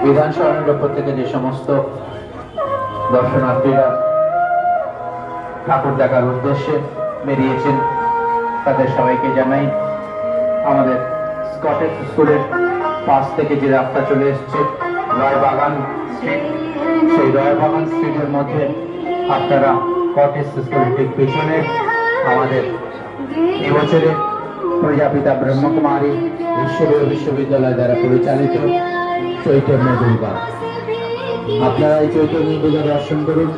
বিধান শরণের উপর থেকে যে সমস্ত দর্শনার্থীরা ঠাকুর দেখার উদ্দেশ্যে বেরিয়েছেন তাদের সবাইকে জানাই আমাদের স্কটেজ স্কুলের পাশ থেকে যে রাস্তা চলে এসছে রয়বাগান স্ট্রিট, সেই রয়বাগান স্ট্রিটের মধ্যে আপনারা কটেজ স্কুলের ঠিক পিছনে আমাদের এবছরে প্রজাপিতা ব্রহ্মকুমারী ঈশ্বরীয় বিশ্ববিদ্যালয় দ্বারা পরিচালিত চৈতন্য দুর্গা, আপনারা এই চৈতন্য দুর্গা দর্শন করুন।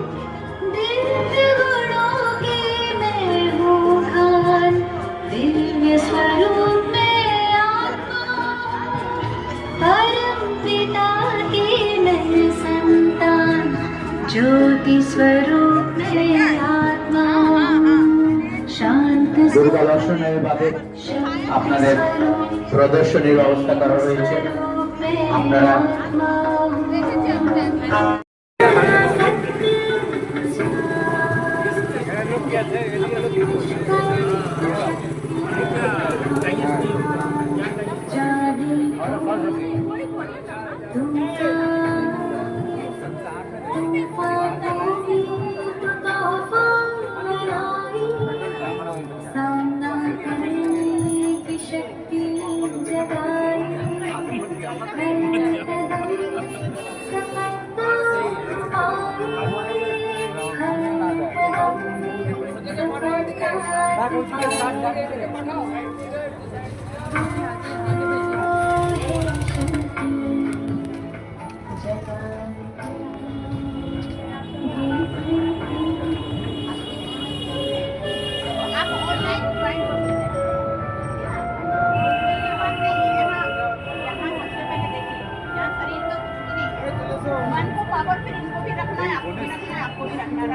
ज्योति स्वरूप आत्मा शांत দুর্গা দর্শনের বাদে আপনাদের প্রদর্শনীর ব্যবস্থা করা হয়েছে। আপনারা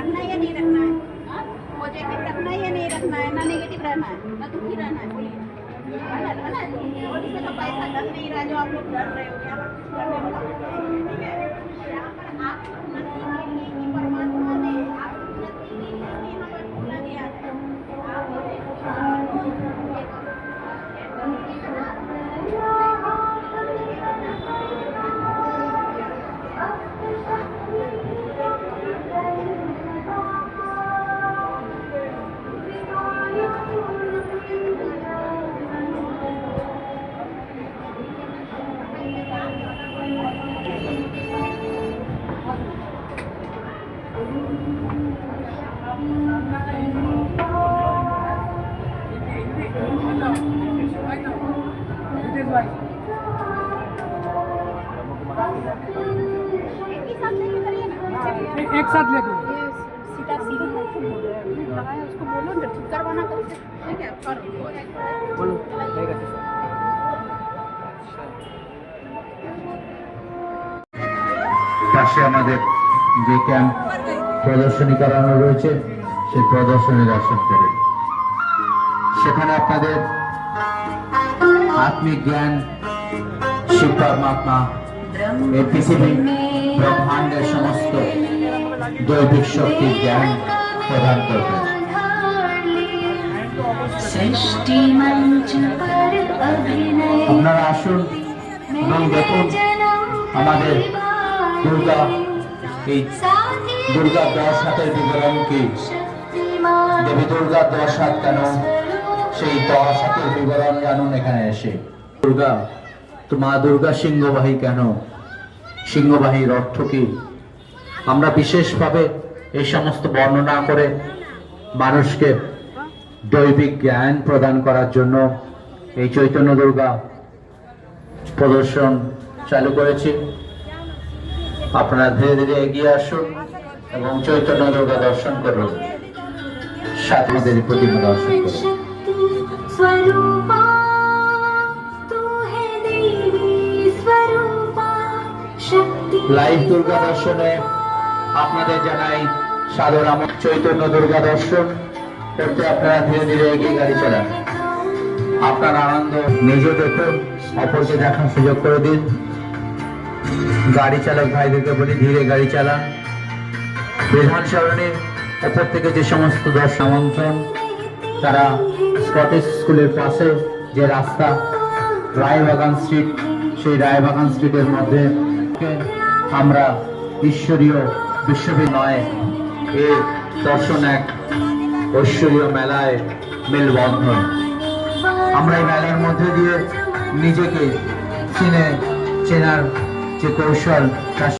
रखना या नहीं रखना है, पॉजिटिव रखना है या नहीं रखना है, ना नेगेटिव रहना है, ना दुखी रहना है, बोलिए है ना। और इससे तो पैसा डर नहीं रहा जो आप लोग डर रहे हो, यहाँ पर कुछ करने वाला ठीक है। यहाँ पर आप उन्नति के लिए कि परमात्मा ने आप उन्नति के लिए यहाँ पर बोला गया है। एक साथ लेके सीधा सीधी लगाया उसको बोलो ना ठीक करवाना कर ठीक है करो बोलो পাশে আমাদের যে ক্যাম্প প্রদর্শনী করানো রয়েছে সেই প্রদর্শনী দর্শন করে সেখানে আপনাদের আত্মিক জ্ঞান শিব পরমাত্মা এই পৃথিবী ব্রহ্মাণ্ডের সমস্ত দৈবিক শক্তির জ্ঞান প্রদান করবেন। আপনারা আসুন এবং দেখুন আমাদের দুর্গা, এই দুর্গা 10 হাতের বিবরণ কি, দেবী দুর্গা 10 হাত কেন, সেই 10 হাতের বিবরণ জানুন এখানে এসে। দুর্গা তো মা দুর্গা সিংহবাহী কেন, সিংহবাহীর অর্থ কি, আমরা বিশেষভাবে এই সমস্ত বর্ণনা করে মানুষকে দৈবিক জ্ঞান প্রদান করার জন্য এই চৈতন্য দুর্গা প্রদর্শন চালু করেছি। আপনারা ধীরে ধীরে এগিয়ে আসুন এবং চৈতন্য দুর্গা দর্শন করুন, সাথে আমাদের প্রতিমা দর্শন করুন। লাইভ দুর্গা দর্শনে আপনাদের জানাই সাদর আমার চৈতন্য দুর্গা দর্শন করতে আপনারা ধীরে ধীরে এগিয়ে গাড়ি চালান। আপনার আনন্দ নিজে দেখুন, অপরকে দেখার সুযোগ করে দিন। গাড়ি চালক ভাইদেরকে বলি ধীরে গাড়ি চালান। বিধান সরণির উপর থেকে যে সমস্ত দর্শন আমন্ত্রণ, তারা স্কটিশ স্কুলের পাশে যে রাস্তা রায়বাগান স্ট্রিট, সেই রায়বাগান স্ট্রিটের মধ্যে আমরা ঈশ্বরীয় বিশ্ববিদ্যালয়ে এই দর্শন এক ঐশ্বরীয় মেলায় মেলবন্ধন। আমরা এই মেলার মধ্যে দিয়ে নিজেকে চেনার যে কৌশল তা